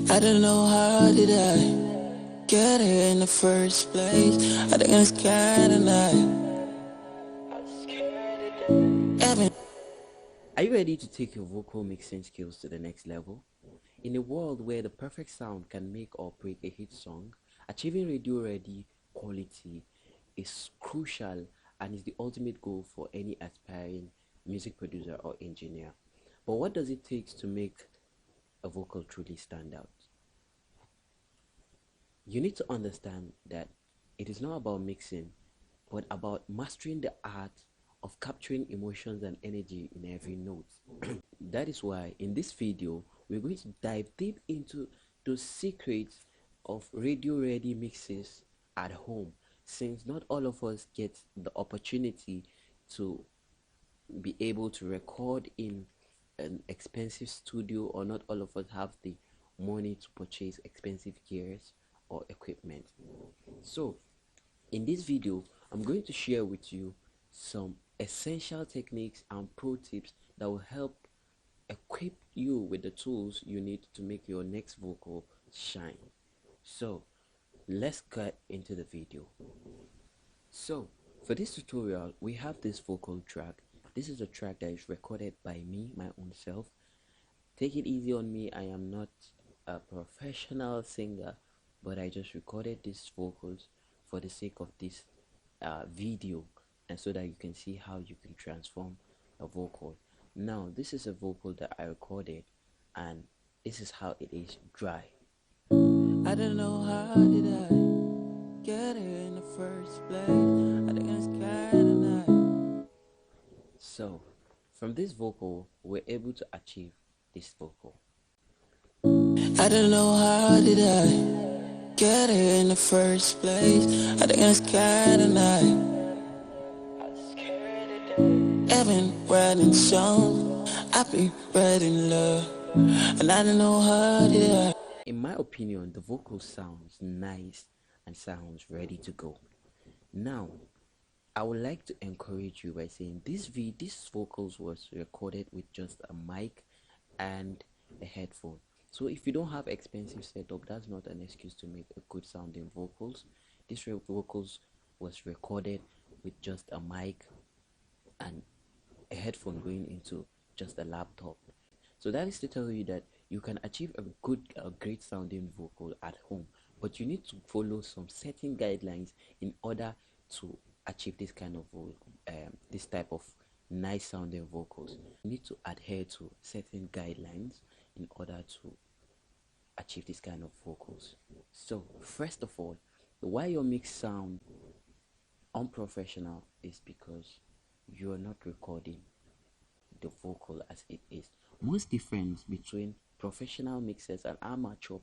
I don't know how did I get here in the first place. I think I'm scared tonight. Are you ready to take your vocal mixing skills to the next level? In a world where the perfect sound can make or break a hit song, achieving radio-ready quality is crucial and is the ultimate goal for any aspiring music producer or engineer. But what does it take to make a vocal truly stand out? You need to understand that it is not about mixing, but about mastering the art of capturing emotions and energy in every note. That is why in this video, we're going to dive deep into the secrets of radio ready mixes at home, since not all of us get the opportunity to be able to record in an expensive studio, or not all of us have the money to purchase expensive gears or equipment. So in this video, I'm going to share with you some essential techniques and pro tips that will help equip you with the tools you need to make your next vocal shine. So let's get into the video. So for this tutorial, we have this vocal track. This is a track that is recorded by me, my own self. Take it easy on me, I am not a professional singer, but I just recorded these vocals for the sake of this video, and so that you can see how you can transform a vocal. Now this is a vocal that I recorded, and this is how it is dry. I don't know how did I get here in the first place. I think I'm scared tonight. So from this vocal, we're able to achieve this vocal. I don't know how did I get here in the first place. I think I'm scared tonight. I've been writing songs, I've been writing love, and I don't know how did I. In my opinion, the vocal sounds nice and sounds ready to go. Now I would like to encourage you by saying this vocals was recorded with just a mic and a headphone. So if you don't have expensive setup, that's not an excuse to make a good sounding vocals. This vocals was recorded with just a mic and a headphone going into just a laptop. So that is to tell you that you can achieve a great sounding vocal at home, but you need to follow some certain guidelines in order to achieve this kind of this type of nice sounding vocals. You need to adhere to certain guidelines in order to achieve this kind of vocals. So first of all, why your mix sound unprofessional is because you're not recording the vocal as it is. Most difference between professional mixers and amateur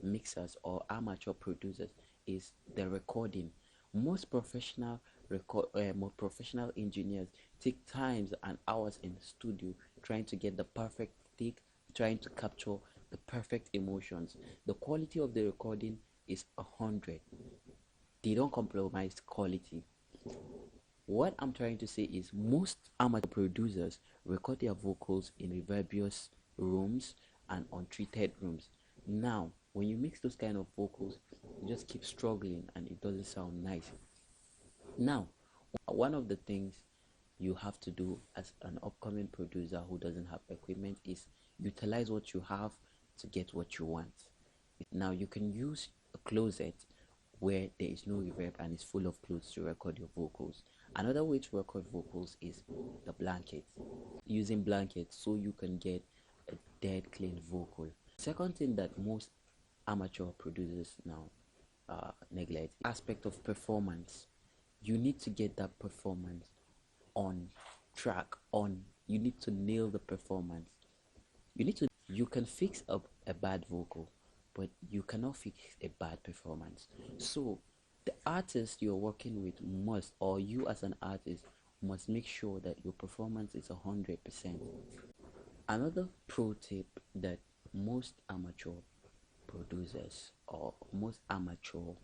mixers or amateur producers is the recording. Most more professional engineers take times and hours in the studio trying to get the perfect take, trying to capture the perfect emotions. The quality of the recording is 100. They don't compromise quality. What I'm trying to say is most amateur producers record their vocals in reverbious rooms and untreated rooms. Now, when you mix those kind of vocals, you just keep struggling and it doesn't sound nice. Now, one of the things you have to do as an upcoming producer who doesn't have equipment is utilize what you have to get what you want. Now, you can use a closet where there is no reverb and it's full of clothes to record your vocals. Another way to record vocals is the blanket, using blankets so you can get a dead clean vocal. Second thing that most amateur producers now neglect, aspect of performance. You need to get that performance on track. You need to nail the performance. You can fix up a bad vocal, but you cannot fix a bad performance. So the artist you're working with must, or you as an artist must, make sure that your performance is 100%. Another pro tip that most amateur producers or most amateur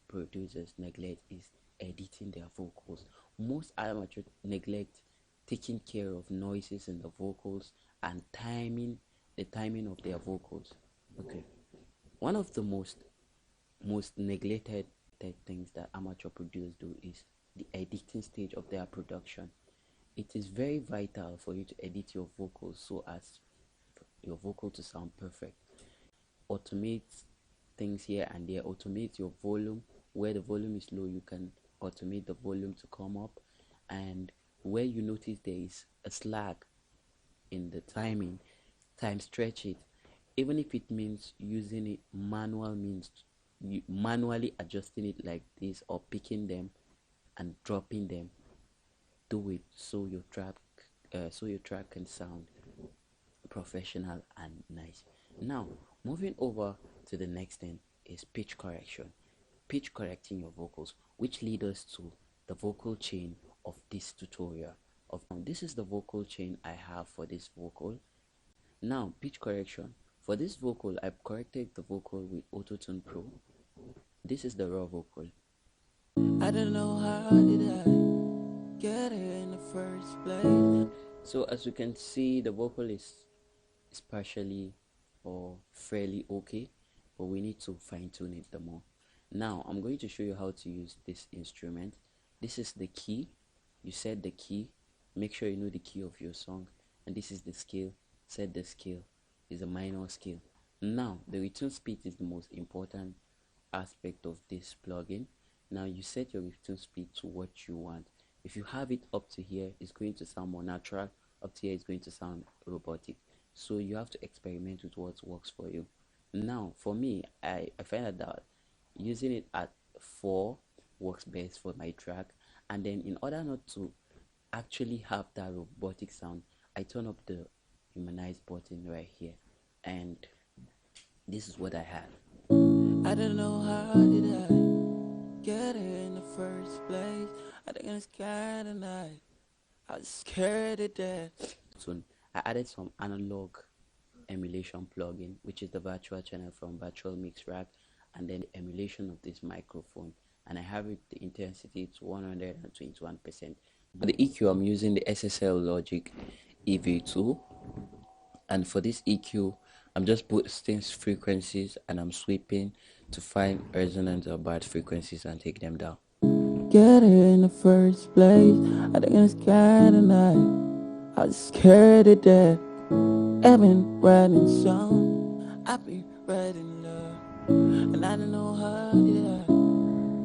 producers neglect is editing their vocals. Most amateur neglect taking care of noises in the vocals and timing the timing of their vocals. Okay, one of the most neglected things that amateur producers do is the editing stage of their production. It is very vital for you to edit your vocals so as your vocal to sound perfect. Automate things here and there. Automate your volume. Where the volume is low, you can automate the volume to come up, and where you notice there is a slack in the timing, time stretch it, even if it means using it manual means, you manually adjusting it like this, or picking them and dropping them. Do it so your track can sound professional and nice. Now, moving over to the next thing is pitch correction. Pitch correcting your vocals, which lead us to the vocal chain of this tutorial. This is the vocal chain I have for this vocal. Now, pitch correction. For this vocal, I've corrected the vocal with Autotune Pro. This is the raw vocal. I don't know how did I get here in the first place. So as you can see, the vocal is partially or fairly okay, but we need to fine-tune it the more. Now I'm going to show you how to use this instrument. This is the key. You set the key, make sure you know the key of your song, and this is the scale. Set the scale. Is a minor scale. Now the return speed is the most important aspect of this plugin. Now you set your return speed to what you want. If you have it up to here, it's going to sound more natural. Up to here, it's going to sound robotic. So you have to experiment with what works for you. Now for me, I find that using it at 4 works best for my track, and then in order not to actually have that robotic sound, I turn up the humanize button right here, and this is what I have. I don't know how did I get here in the first place. I think I'm scared tonight. I was scared of death. Soon I added some analog emulation plugin, which is the virtual channel from Virtual Mix Rack, and then the emulation of this microphone, and I have it the intensity to 121%. For the EQ, I'm using the SSL Logic EV2, and for this EQ, I'm just boosting frequencies and I'm sweeping to find resonant or bad frequencies and take them down. Get here in the first place. I think I'm scared tonight. I was scared of death. I've been writing songs. I've been writing love. And I don't know how did I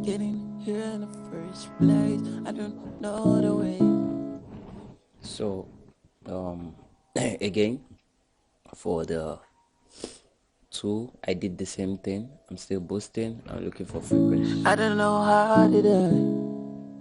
get in here in the first place. I don't know the way. So again, for the 2, I did the same thing. I'm still boosting. I'm looking for frequency. I don't know how did I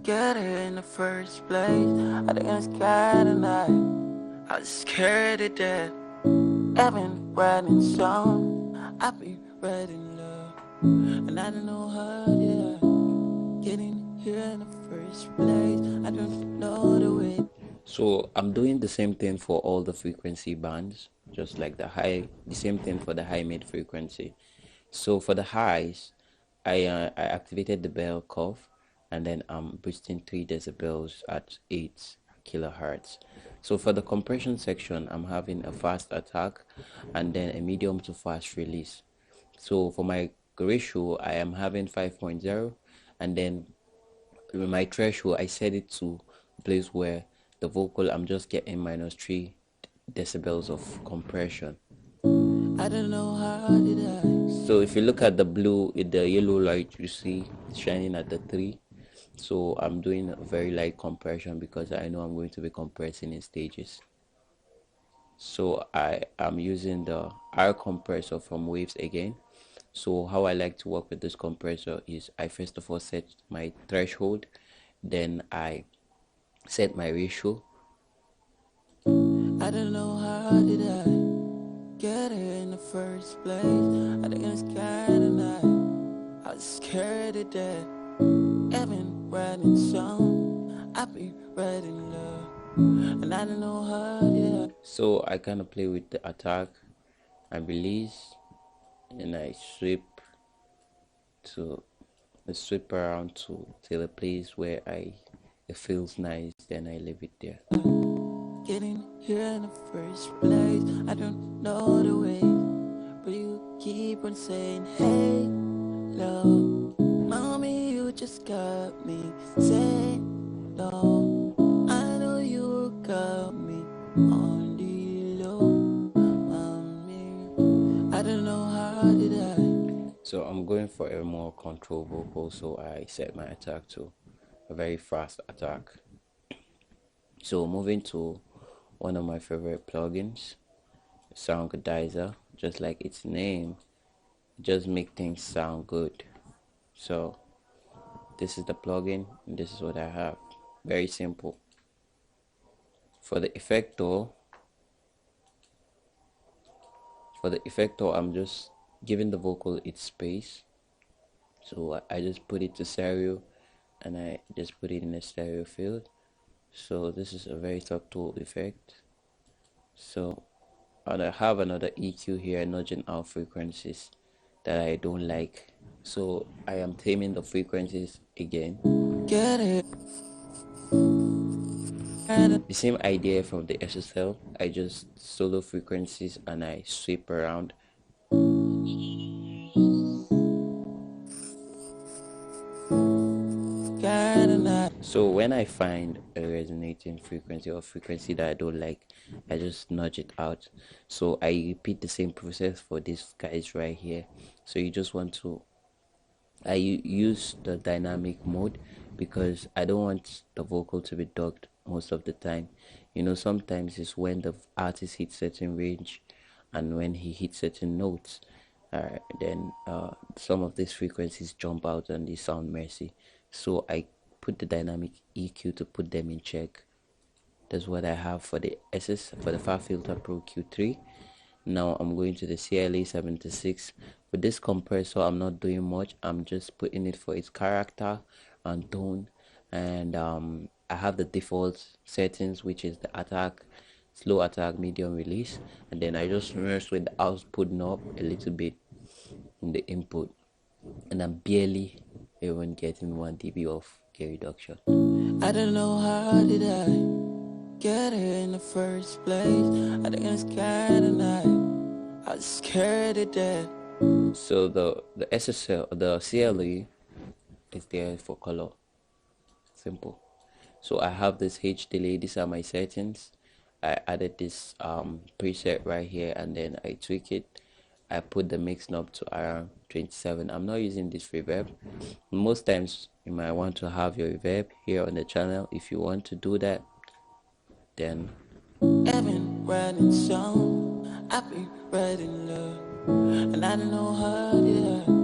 get here in the first place. I think I'm scared tonight. I was scared of death. I've been writing songs. I've been writing love. And I don't know how did I get in here in the first place. I don't know the way. So I'm doing the same thing for all the frequency bands, just like the same thing for the high mid frequency. So for the highs, I activated the bell curve, and then I'm boosting 3 decibels at 8 kilohertz. So for the compression section, I'm having a fast attack and then a medium to fast release. So for my ratio, I am having 5.0, and then with my threshold, I set it to a place where the vocal, I'm just getting -3 decibels of compression. I don't know how did I. So if you look at the blue, the yellow light you see shining at the 3. So I'm doing a very light compression because I know I'm going to be compressing in stages. So I am using the R compressor from Waves again. So how I like to work with this compressor is I first of all set my threshold, then I set my ratio. I don't know how did I get here in the first place. I think I'm scared tonight. I was scared of death. I've been writing songs. I've been writing love. And I don't know how did I. So I kind of play with the attack and release, and I sweep around to till a place where it feels nice, then I leave it there. getting here in the first place. I don't know the way, but you keep on saying, hey, love. Mommy, you just got me saying no. I know you got me on the low. Mommy, I don't know how did I. So I'm going for a more control vocal, so I set my attack to a very fast attack. So moving to one of my favorite plugins, Soundgodizer, just like its name, just make things sound good. So this is the plugin and this is what I have. Very simple. For the effector, I'm just giving the vocal its space. So I just put it to stereo and I just put it in a stereo field. So this is a very subtle effect. So and I have another EQ here nudging out frequencies that I don't like. So I am taming the frequencies again. Get it. The same idea from the SSL. I just solo frequencies and I sweep around. So when I find a resonating frequency or frequency that I don't like, I just nudge it out. So I repeat the same process for these guys right here. So you just want to use the dynamic mode because I don't want the vocal to be ducked most of the time. You know, sometimes it's when the artist hits certain range and when he hits certain notes, then some of these frequencies jump out and they sound messy. So I put the dynamic EQ to put them in check. That's what I have for the Far Filter Pro Q3. Now I'm going to the CLA 76. With this compressor, I'm not doing much. I'm just putting it for its character and tone. And I have the default settings, which is the attack, slow attack, medium release. And then I just mess with the output knob a little bit in the input. And I'm barely even getting 1 dB of gain reduction. I don't know how did I get here in the first place. I think I'm scared tonight. I was scared to death. So the SSL, the CLE is there for color. Simple. So I have this H delay. These are my settings. I added this preset right here and then I tweak it. I put the mix knob to around 27. I'm not using this reverb. Most times you might want to have your reverb here on the channel. If you want to do that, then Evan writing song, I be writing love, and I don't know how did I